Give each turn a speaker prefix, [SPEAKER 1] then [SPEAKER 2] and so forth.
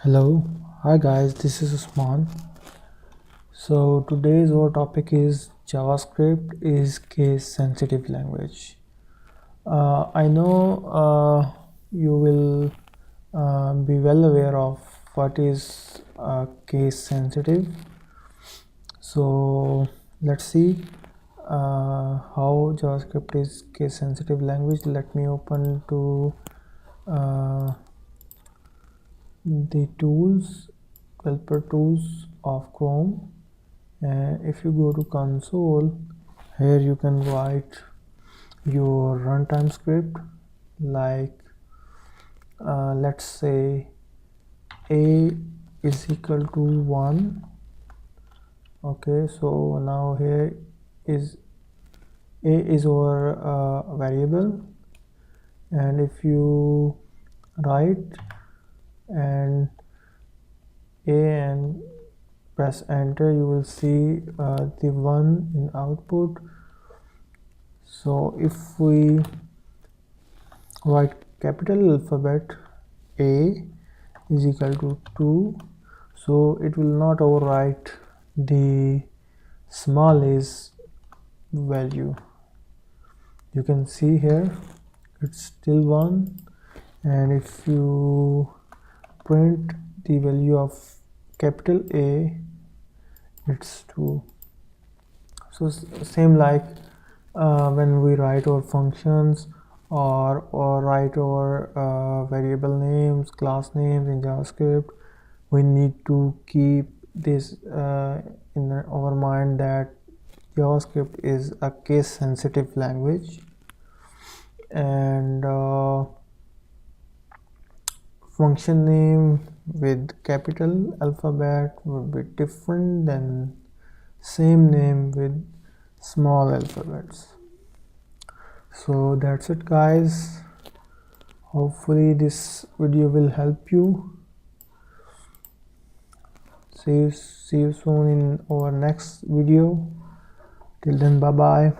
[SPEAKER 1] Hello, hi guys, this is Usman. So today's our topic is JavaScript is case sensitive language. I know you will be well aware of what is case sensitive. So let's see how JavaScript is case sensitive language. Let me open to uh, the tools, developer tools of Chrome. If you go to console, here you can write your runtime script like let's say a is equal to 1. Okay, so now here is a is our variable, and if you write and and press enter, you will see the 1 in output. So if we write capital alphabet A is equal to 2, so it will not overwrite the small a's value. You can see here it's still 1, and if you print the value of capital A, it's 2. So same like when we write our functions or write our variable names, class names in JavaScript, we need to keep this in our mind that JavaScript is a case sensitive language, and function name with capital alphabet would be different than same name with small alphabets. So that's it guys, hopefully this video will help you. See you soon in our next video. Till then, bye bye.